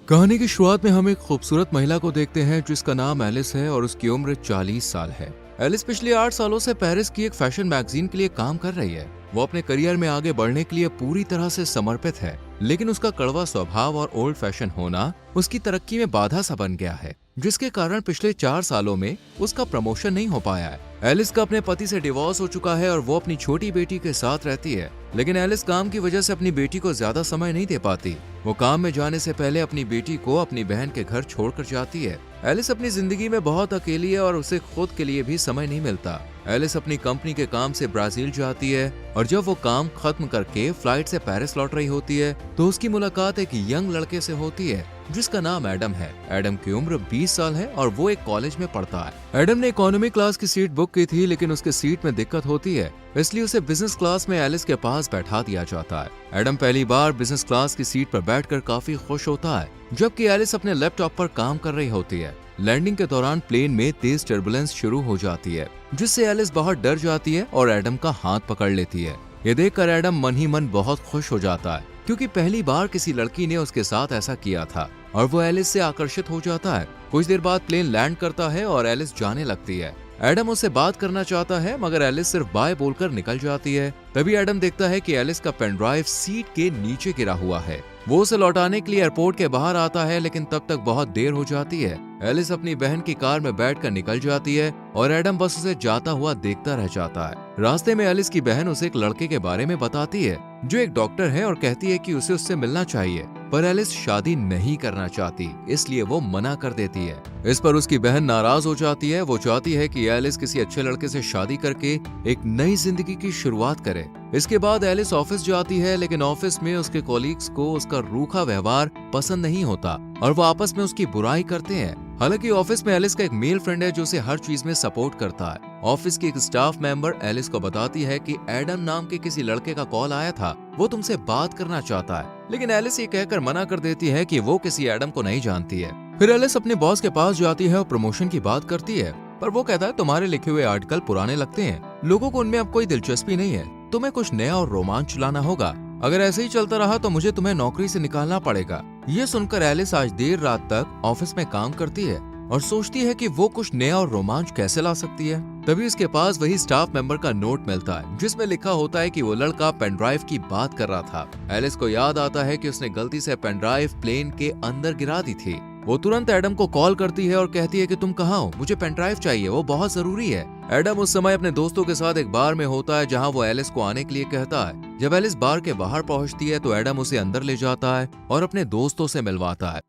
कहानी की शुरुआत में हम एक खूबसूरत महिला को देखते हैं जिसका नाम एलिस है और उसकी उम्र 40 साल है। एलिस पिछले 8 सालों से पेरिस की एक फैशन मैगजीन के लिए काम कर रही है। वो अपने करियर में आगे बढ़ने के लिए पूरी तरह से समर्पित है, लेकिन उसका कड़वा स्वभाव और ओल्ड फैशन होना उसकी तरक्की में बाधा सा बन गया है, जिसके कारण पिछले 4 सालों में उसका प्रमोशन नहीं हो पाया है। एलिस का अपने पति से डिवोर्स हो चुका है और वो अपनी छोटी बेटी के साथ रहती है, लेकिन एलिस काम की वजह से अपनी बेटी को ज्यादा समय नहीं दे पाती। वो काम में जाने से पहले अपनी बेटी को अपनी बहन के घर छोड़कर जाती है। एलिस अपनी जिंदगी में बहुत अकेली है और उसे खुद के लिए भी समय नहीं मिलता। एलिस अपनी कंपनी के काम से ब्राजील जाती है और जब वो काम खत्म करके फ्लाइट से पेरिस लौट रही होती है तो उसकी मुलाकात एक यंग लड़के से होती है जिसका नाम एडम है। एडम की उम्र 20 साल है और वो एक कॉलेज में पढ़ता है। एडम ने इकोनॉमी क्लास की सीट बुक की थी, लेकिन उसके सीट में दिक्कत होती है, इसलिए उसे बिजनेस क्लास में एलिस के पास बैठा दिया जाता है। एडम पहली बार बिजनेस क्लास की सीट पर बैठकर काफी खुश होता है, जबकि एलिस अपने लैपटॉप पर काम कर रही होती है। लैंडिंग के दौरान प्लेन में तेज टर्बुलेंस शुरू हो जाती है, जिससे एलिस बहुत डर जाती है और एडम का हाथ पकड़ लेती है। ये देखकर एडम मन ही मन बहुत खुश हो जाता है, क्योंकि पहली बार किसी लड़की ने उसके साथ ऐसा किया था और वो एलिस से आकर्षित हो जाता है। कुछ देर बाद प्लेन लैंड करता है और एलिस जाने लगती है। एडम उससे बात करना चाहता है, मगर एलिस सिर्फ बाय बोलकर निकल जाती है। तभी एडम देखता है कि एलिस का पेन ड्राइव सीट के नीचे गिरा हुआ है। वो उसे लौटाने के लिए एयरपोर्ट के बाहर आता है, लेकिन तब तक बहुत देर हो जाती है। एलिस अपनी बहन की कार में बैठकर निकल जाती है और एडम बस उसे जाता हुआ देखता रह जाता है। रास्ते में एलिस की बहन उसे एक लड़के के बारे में बताती है जो एक डॉक्टर है और कहती है कि उसे उससे मिलना चाहिए, पर एलिस शादी नहीं करना चाहती, इसलिए वो मना कर देती है। इस पर उसकी बहन नाराज हो जाती है। वो चाहती है कि एलिस किसी अच्छे लड़के से शादी करके एक नई जिंदगी की शुरुआत करे। इसके बाद एलिस ऑफिस जाती है, लेकिन ऑफिस में उसके कॉलीग्स को उसका रूखा व्यवहार पसंद नहीं होता और वो आपस में उसकी बुराई करते हैं। हालांकि ऑफिस में एलिस का एक मेल फ्रेंड है जो उसे हर चीज में सपोर्ट करता है। ऑफिस की एक स्टाफ मेंबर एलिस को बताती है कि एडम नाम के किसी लड़के का कॉल आया था, वो तुमसे बात करना चाहता है, लेकिन एलिस ये कहकर मना कर देती है कि वो किसी एडम को नहीं जानती है। फिर एलिस अपने बॉस के पास जाती है और प्रमोशन की बात करती है, पर वो कहता है तुम्हारे लिखे हुए आर्टिकल पुराने लगते हैं, लोगों को उनमें अब कोई दिलचस्पी नहीं है, तुम्हें कुछ नया और रोमांच लाना होगा। अगर ऐसे ही चलता रहा तो मुझे तुम्हें नौकरी से निकालना पड़ेगा। ये सुनकर एलिस आज देर रात तक ऑफिस में काम करती है और सोचती है कि वो कुछ नया और रोमांच कैसे ला सकती है। तभी उसके पास वही स्टाफ मेंबर का नोट मिलता है जिसमें लिखा होता है कि वो लड़का पेन ड्राइव की बात कर रहा था। एलिस को याद आता है कि उसने गलती से पेन ड्राइव प्लेन के अंदर गिरा दी थी। वो तुरंत एडम को कॉल करती है और कहती है कि तुम कहाँ हो, मुझे पेन ड्राइव चाहिए, वो बहुत जरूरी है। एडम उस समय अपने दोस्तों के साथ एक बार में होता है जहाँ वो एलिस को आने के लिए कहता है। जब एलिस बार के बाहर पहुँचती है तो एडम उसे अंदर ले जाता है और अपने दोस्तों से मिलवाता है।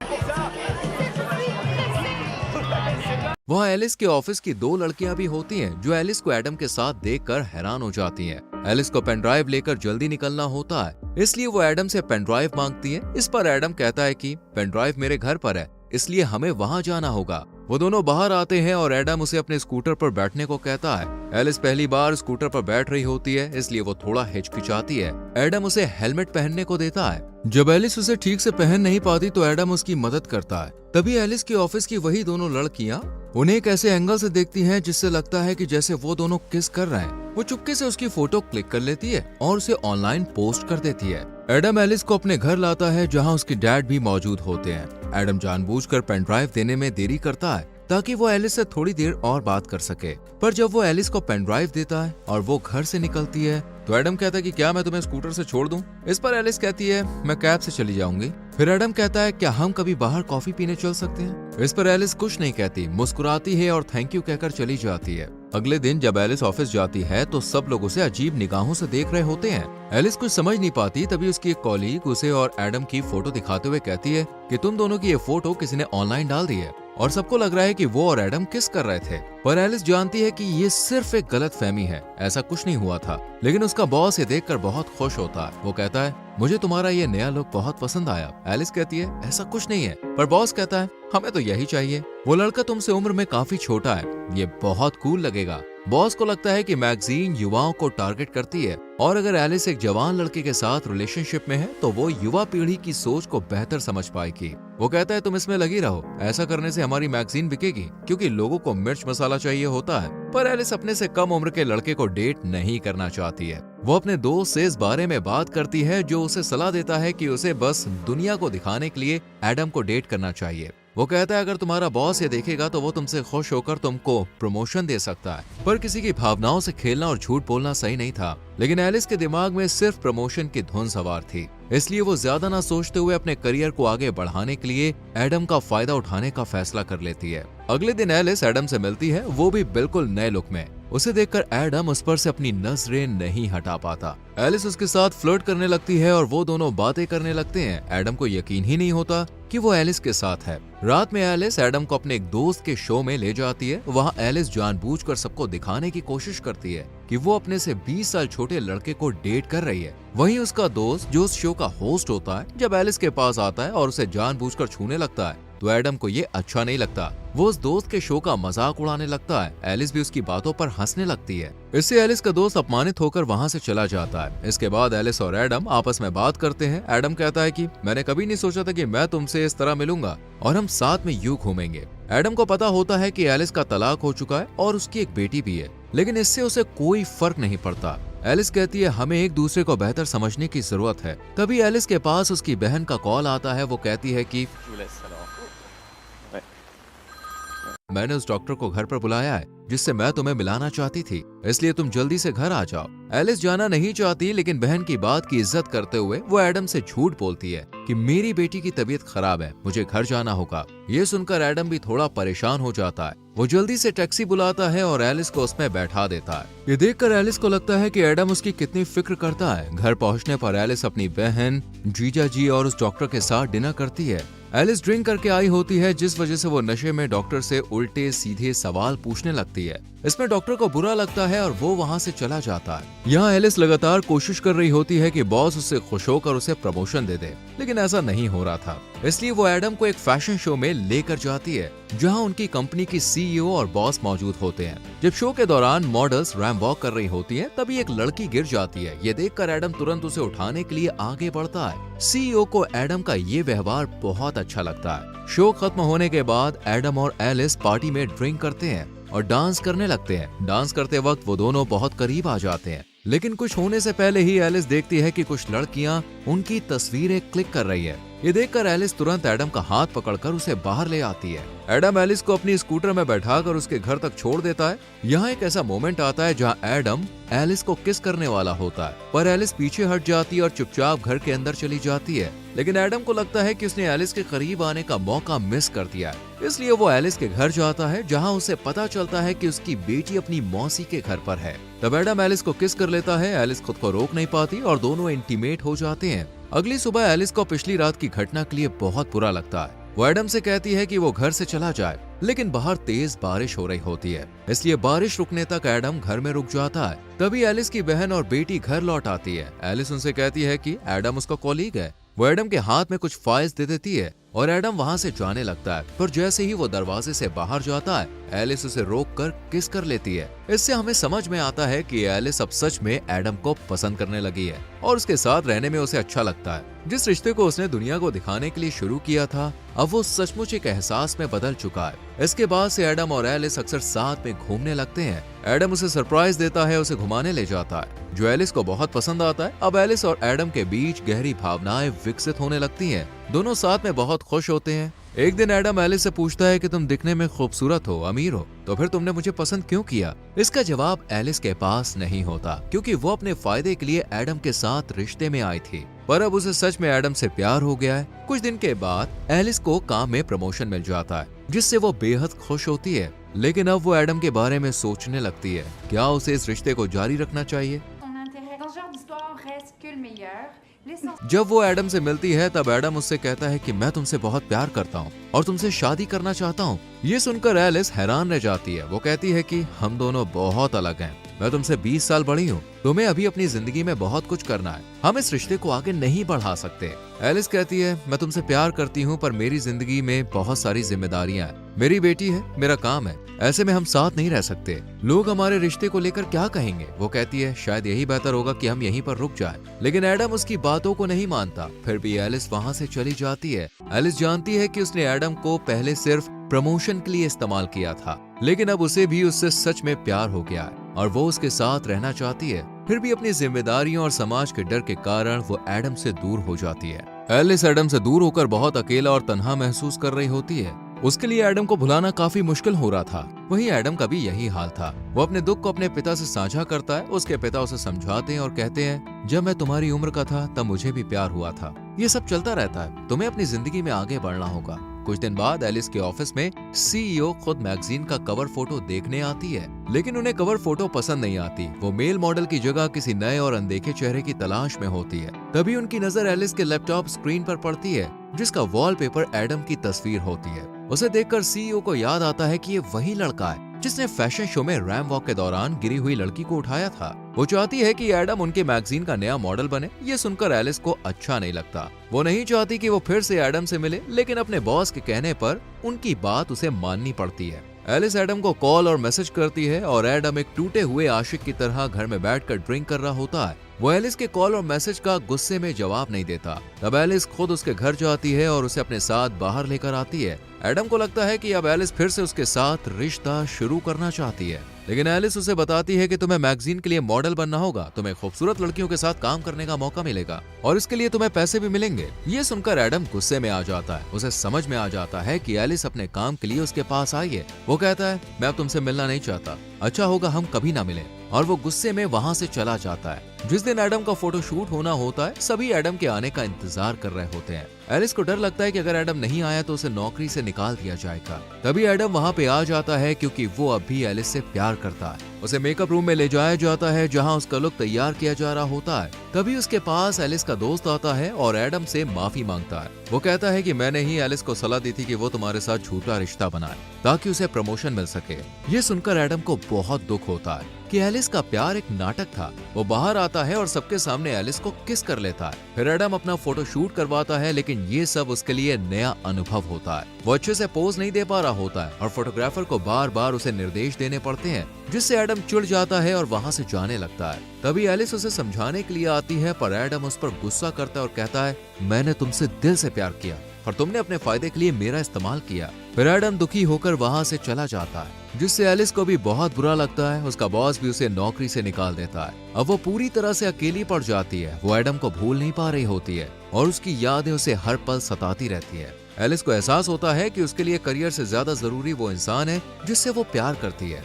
वहाँ एलिस के ऑफिस की 2 लड़कियां भी होती हैं जो एलिस को एडम के साथ देखकर हैरान हो जाती हैं। एलिस को पेन ड्राइव लेकर जल्दी निकलना होता है, इसलिए वो एडम से पेन ड्राइव मांगती है। इस पर एडम कहता है कि पेन ड्राइव मेरे घर पर है, इसलिए हमें वहाँ जाना होगा। वो दोनों बाहर आते हैं और एडम उसे अपने स्कूटर पर बैठने को कहता है। एलिस पहली बार स्कूटर पर बैठ रही होती है, इसलिए वो थोड़ा हिचकिचाती है। एडम उसे हेलमेट पहनने को देता है। जब एलिस उसे ठीक से पहन नहीं पाती तो एडम उसकी मदद करता है। तभी एलिस की ऑफिस की वही दोनों लड़कियां उन्हें एक ऐसे एंगल से देखती हैं जिससे लगता है कि जैसे वो दोनों किस कर रहे हैं। वो चुपके से उसकी फोटो क्लिक कर लेती है और उसे ऑनलाइन पोस्ट कर देती है। एडम एलिस को अपने घर लाता है जहां उसके डैड भी मौजूद होते हैं। एडम जानबूझकर पेन ड्राइव देने में देरी करता है ताकि वो एलिस से थोड़ी देर और बात कर सके, पर जब वो एलिस को पेन ड्राइव देता है और वो घर से निकलती है तो एडम कहता है कि क्या मैं तुम्हें स्कूटर से छोड़ दूं? इस पर एलिस कहती है मैं कैब से चली जाऊंगी। फिर एडम कहता है क्या हम कभी बाहर कॉफी पीने चल सकते हैं? इस पर एलिस कुछ नहीं कहती, मुस्कुराती है और थैंक यू कहकर चली जाती है। अगले दिन जब एलिस ऑफिस जाती है तो सब लोग उसे अजीब निगाहों से देख रहे होते हैं। एलिस कुछ समझ नहीं पाती, तभी उसकी एक कॉलीग उसे और एडम की फोटो दिखाते हुए कहती है कि तुम दोनों की ये फोटो किसी ने ऑनलाइन डाल दी है और सबको लग रहा है कि वो और एडम किस कर रहे थे। पर एलिस जानती है कि ये सिर्फ एक गलतफहमी है, ऐसा कुछ नहीं हुआ था। लेकिन उसका बॉस ये देखकर बहुत खुश होता है। वो कहता है मुझे तुम्हारा ये नया लुक बहुत पसंद आया। एलिस कहती है ऐसा कुछ नहीं है, पर बॉस कहता है हमें तो यही चाहिए। वो लड़का तुमसे उम्र में काफी छोटा है, ये बहुत कूल लगेगा। बॉस को लगता है कि मैगजीन युवाओं को टारगेट करती है और अगर एलिस एक जवान लड़के के साथ रिलेशनशिप में है तो वो युवा पीढ़ी की सोच को बेहतर समझ पाएगी। वो कहता है तुम इसमें लगी रहो, ऐसा करने से हमारी मैगजीन बिकेगी क्योंकि लोगों को मिर्च मसाला चाहिए होता है। पर एलिस अपने से कम उम्र के लड़के को डेट नहीं करना चाहती है। वो अपने दोस्त से इस बारे में बात करती है जो उसे सलाह देता है कि उसे बस दुनिया को दिखाने के लिए एडम को डेट करना चाहिए। वो कहता है अगर तुम्हारा बॉस ये देखेगा तो वो तुमसे खुश होकर तुमको प्रमोशन दे सकता है। पर किसी की भावनाओं से खेलना और झूठ बोलना सही नहीं था, लेकिन एलिस के दिमाग में सिर्फ प्रमोशन की धुन सवार थी। इसलिए वो ज्यादा ना सोचते हुए अपने करियर को आगे बढ़ाने के लिए एडम का फायदा उठाने का फैसला कर लेती है। अगले दिन एलिस एडम से मिलती है, वो भी बिल्कुल नए लुक में। उसे देखकर एडम उस पर से अपनी नजरें नहीं हटा पाता। एलिस उसके साथ फ्लर्ट करने लगती है और वो दोनों बातें करने लगते हैं। एडम को यकीन ही नहीं होता कि वो एलिस के साथ है। रात में एलिस एडम को अपने एक दोस्त के शो में ले जाती है। वहाँ एलिस जानबूझकर सबको दिखाने की कोशिश करती है कि वो अपने से 20 साल छोटे लड़के को डेट कर रही है। वहीं उसका दोस्त जो उस शो का होस्ट होता है, जब एलिस के पास आता है और उसे जानबूझकर छूने लगता है तो एडम को ये अच्छा नहीं लगता। वो उस दोस्त के शो का मजाक उड़ाने लगता है। एलिस भी उसकी बातों पर हंसने लगती है। इससे एलिस का दोस्त अपमानित होकर वहाँ से चला जाता है। इसके बाद एलिस और एडम आपस में बात करते हैं। एडम कहता है कि मैंने कभी नहीं सोचा था कि मैं तुमसे इस तरह मिलूंगा और हम साथ में यूं घूमेंगे। एडम को पता होता है कि एलिस का तलाक हो चुका है और उसकी एक बेटी भी है, लेकिन इससे उसे कोई फर्क नहीं पड़ता। एलिस कहती है हमें एक दूसरे को बेहतर समझने की जरूरत है। तभी एलिस के पास उसकी बहन का कॉल आता है। वो कहती है कि मैंने उस डॉक्टर को घर पर बुलाया है जिससे मैं तुम्हें मिलाना चाहती थी, इसलिए तुम जल्दी से घर आ जाओ। एलिस जाना नहीं चाहती, लेकिन बहन की बात की इज्जत करते हुए वो एडम से झूठ बोलती है कि मेरी बेटी की तबीयत खराब है, मुझे घर जाना होगा। ये सुनकर एडम भी थोड़ा परेशान हो जाता है। वो जल्दी से टैक्सी बुलाता है और एलिस को उसमें बैठा देता है। ये देखकर एलिस को लगता है कि एडम उसकी कितनी फिक्र करता है। घर पहुंचने पर एलिस अपनी बहन, जीजा जी और उस डॉक्टर के साथ डिनर करती है। एलिस ड्रिंक करके आई होती है, जिस वजह से वो नशे में डॉक्टर से उल्टे सीधे सवाल पूछने लगती है। इसमें डॉक्टर को बुरा लगता है और वो वहाँ से चला जाता है। यहाँ एलिस लगातार कोशिश कर रही होती है कि बॉस उससे खुश होकर उसे प्रमोशन दे दे, लेकिन ऐसा नहीं हो रहा था। इसलिए वो एडम को एक फैशन शो में लेकर जाती है जहाँ उनकी कंपनी की सीईओ और बॉस मौजूद होते हैं। जब शो के दौरान मॉडल्स रैंप वॉक कर रही होती हैं, तभी एक लड़की गिर जाती है। ये देखकर एडम तुरंत उसे उठाने के लिए आगे बढ़ता है। सीईओ को एडम का ये व्यवहार बहुत अच्छा लगता है। शो खत्म होने के बाद एडम और एलिस पार्टी में ड्रिंक करते हैं और डांस करने लगते हैं। डांस करते वक्त वो दोनों बहुत करीब आ जाते हैं, लेकिन कुछ होने से पहले ही एलिस देखती है कि कुछ लड़कियां उनकी तस्वीरें क्लिक कर रही है। ये देखकर एलिस तुरंत एडम का हाथ पकड़कर उसे बाहर ले आती है। एडम एलिस को अपनी स्कूटर में बैठाकर उसके घर तक छोड़ देता है। यहाँ एक ऐसा मोमेंट आता है जहाँ एडम एलिस को किस करने वाला होता है, पर एलिस पीछे हट जाती है और चुपचाप घर के अंदर चली जाती है। लेकिन एडम को लगता है कि उसने एलिस के करीब आने का मौका मिस कर दिया है, इसलिए वो एलिस के घर जाता है जहाँ उसे पता चलता है कि उसकी बेटी अपनी मौसी के घर पर है। तब एडम एलिस को किस कर लेता है। एलिस खुद को रोक नहीं पाती और दोनों इंटीमेट हो जाते हैं। अगली सुबह एलिस को पिछली रात की घटना के लिए बहुत बुरा लगता है। वो एडम से कहती है कि वो घर से चला जाए, लेकिन बाहर तेज बारिश हो रही होती है, इसलिए बारिश रुकने तक एडम घर में रुक जाता है। तभी एलिस की बहन और बेटी घर लौट आती है। एलिस उनसे कहती है कि एडम उसका कॉलीग है। वो एडम के हाथ में कुछ फाइल्स दे देती है और एडम वहाँ से जाने लगता है, पर जैसे ही वो दरवाजे से बाहर जाता है, एलिस उसे रोककर किस कर लेती है। इससे हमें समझ में आता है कि एलिस अब सच में एडम को पसंद करने लगी है और उसके साथ रहने में उसे अच्छा लगता है। जिस रिश्ते को उसने दुनिया को दिखाने के लिए शुरू किया था, अब वो सचमुच एक एहसास में बदल चुका है। इसके बाद से एडम और एलिस अक्सर साथ में घूमने लगते हैं। एडम उसे सरप्राइज देता है, उसे घुमाने ले जाता है, जो एलिस को बहुत पसंद आता है। अब एलिस और एडम के बीच गहरी भावनाएं विकसित होने लगती हैं। दोनों साथ में बहुत खुश होते हैं। एक दिन एडम एलिस से पूछता है कि तुम दिखने में खूबसूरत हो, अमीर हो, तो फिर तुमने मुझे पसंद क्यों किया? इसका जवाब एलिस के पास नहीं होता, क्योंकि वो अपने फायदे के लिए एडम के साथ रिश्ते में आई थी, पर अब उसे सच में एडम से प्यार हो गया है। कुछ दिन के बाद एलिस को काम में प्रमोशन मिल जाता है, जिससे वो बेहद खुश होती है। लेकिन अब वो एडम के बारे में सोचने लगती है, क्या उसे इस रिश्ते को जारी रखना चाहिए? जब वो एडम से मिलती है, तब एडम उससे कहता है कि मैं तुमसे बहुत प्यार करता हूँ और तुमसे शादी करना चाहता हूँ। ये सुनकर एलिस हैरान रह जाती है। वो कहती है कि हम दोनों बहुत अलग हैं। मैं तुमसे 20 साल बड़ी हूँ, तुम्हें अभी अपनी जिंदगी में बहुत कुछ करना है, हम इस रिश्ते को आगे नहीं बढ़ा सकते। एलिस कहती है, मैं तुमसे प्यार करती हूँ, पर मेरी जिंदगी में बहुत सारी जिम्मेदारियां हैं, मेरी बेटी है, मेरा काम है, ऐसे में हम साथ नहीं रह सकते। लोग हमारे रिश्ते को लेकर क्या कहेंगे? वो कहती है शायद यही बेहतर होगा कि हम यहीं पर रुक जाएं। लेकिन एडम उसकी बातों को नहीं मानता। फिर भी एलिस वहाँ से चली जाती है। एलिस जानती है कि उसने एडम को पहले सिर्फ प्रमोशन के लिए इस्तेमाल किया था, लेकिन अब उसे भी उससे सच में प्यार हो गया है और वो उसके साथ रहना चाहती है। फिर भी अपनी जिम्मेदारियों और समाज के डर के कारण वो एडम से दूर हो जाती है। एलिस एडम से दूर होकर बहुत अकेला और तन्हा महसूस कर रही होती है। उसके लिए एडम को भुलाना काफी मुश्किल हो रहा था। वहीं एडम का भी यही हाल था। वो अपने दुख को अपने पिता से साझा करता है। उसके पिता उसे समझाते हैं और कहते हैं, जब मैं तुम्हारी उम्र का था तब मुझे भी प्यार हुआ था। ये सब चलता रहता है, तुम्हें अपनी जिंदगी में आगे बढ़ना होगा। कुछ दिन बाद एलिस के ऑफिस में सीईओ खुद मैगजीन का कवर फोटो देखने आती है, लेकिन उन्हें कवर फोटो पसंद नहीं आती। वो मेल मॉडल की जगह किसी नए और अनदेखे चेहरे की तलाश में होती है। तभी उनकी नजर एलिस के लैपटॉप स्क्रीन पर पड़ती है, जिसका वॉलपेपर एडम की तस्वीर होती है। उसे देखकर सीईओ को याद आता है कि ये वही लड़का है जिसने फैशन शो में रैम वॉक के दौरान गिरी हुई लड़की को उठाया था। वो चाहती है कि एडम उनके मैगजीन का नया मॉडल बने। ये सुनकर एलिस को अच्छा नहीं लगता। वो नहीं चाहती कि वो फिर से एडम से मिले, लेकिन अपने बॉस के कहने पर उनकी बात उसे माननी पड़ती है। एलिस एडम को कॉल और मैसेज करती है और एडम एक टूटे हुए आशिक की तरह घर में बैठकर ड्रिंक कर रहा होता है। वो एलिस के कॉल और मैसेज का गुस्से में जवाब नहीं देता। तब एलिस खुद उसके घर जाती है और उसे अपने साथ बाहर लेकर आती है। एडम को लगता है कि अब एलिस फिर से उसके साथ रिश्ता शुरू करना चाहती है, लेकिन एलिस उसे बताती है कि तुम्हें मैगजीन के लिए मॉडल बनना होगा, तुम्हें खूबसूरत लड़कियों के साथ काम करने का मौका मिलेगा और इसके लिए तुम्हें पैसे भी मिलेंगे। ये सुनकर एडम गुस्से में आ जाता है। उसे समझ में आ जाता है कि एलिस अपने काम के लिए उसके पास आई है। वो कहता है, मैं अब तुमसे मिलना नहीं चाहता, अच्छा होगा हम कभी ना मिलें, और वो गुस्से में वहाँ से चला जाता है। जिस दिन एडम का फोटोशूट होना होता है, सभी एडम के आने का इंतजार कर रहे होते हैं। एलिस को डर लगता है कि अगर एडम नहीं आया तो उसे नौकरी से निकाल दिया जाएगा। तभी एडम वहाँ पे आ जाता है क्योंकि वो अब भी एलिस से प्यार करता है। उसे मेकअप रूम में ले जाया जाता है जहाँ उसका लुक तैयार किया जा रहा होता है। तभी उसके पास एलिस का दोस्त आता है और एडम से माफी मांगता है। वो कहता है कि मैंने ही एलिस को सलाह दी थी कि वो तुम्हारे साथ झूठा रिश्ता बनाए ताकि उसे प्रमोशन मिल सके। ये सुनकर एडम को बहुत दुख होता है कि एलिस का प्यार एक नाटक था। वो बाहर आता है और सबके सामने एलिस को किस कर लेता है। फिर एडम अपना फोटो शूट करवाता है, लेकिन ये सब उसके लिए नया अनुभव होता है। वो अच्छे से पोज नहीं दे पा रहा होता है और फोटोग्राफर को बार बार उसे निर्देश देने पड़ते हैं, जिससे एडम चिढ़ जाता है और वहाँ से जाने लगता है। तभी एलिस उसे समझाने के लिए आती है, पर एडम उस पर गुस्सा करता है और कहता है, मैंने तुमसे दिल से प्यार किया और तुमने अपने फायदे के लिए मेरा इस्तेमाल किया। फिर एडम दुखी होकर वहाँ से चला जाता है, जिससे एलिस को भी बहुत बुरा लगता है। उसका बॉस भी उसे नौकरी से निकाल देता है। अब वो पूरी तरह से अकेली पड़ जाती है। वो एडम को भूल नहीं पा रही होती है और उसकी यादें उसे हर पल सताती रहती है। एलिस को एहसास होता है कि उसके लिए करियर से ज्यादा जरूरी वो इंसान है जिससे वो प्यार करती है।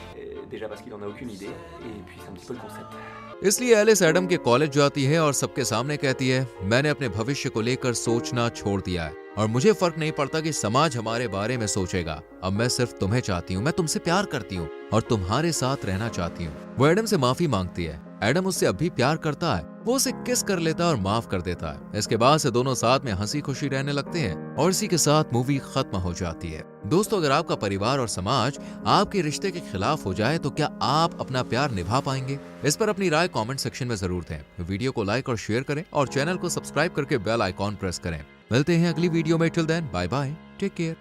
इसलिए एलिस एडम के कॉलेज जाती है और सबके सामने कहती है, मैंने अपने भविष्य को लेकर सोचना छोड़ दिया है और मुझे फर्क नहीं पड़ता कि समाज हमारे बारे में सोचेगा। अब मैं सिर्फ तुम्हें चाहती हूँ, मैं तुमसे प्यार करती हूँ और तुम्हारे साथ रहना चाहती हूँ। वो एडम से माफी मांगती है। एडम उससे अब भी प्यार करता है। वो उसे किस कर लेता है और माफ कर देता है। इसके बाद से दोनों साथ में हंसी खुशी रहने लगते हैं और इसी के साथ मूवी खत्म हो जाती है। दोस्तों, अगर आपका परिवार और समाज आपके रिश्ते के खिलाफ हो जाए तो क्या आप अपना प्यार निभा पाएंगे? इस पर अपनी राय कमेंट सेक्शन में जरूर दें। वीडियो को लाइक और शेयर करें और चैनल को सब्सक्राइब करके बेल आइकॉन प्रेस करें। मिलते हैं अगली वीडियो में। Till then, bye bye, take care.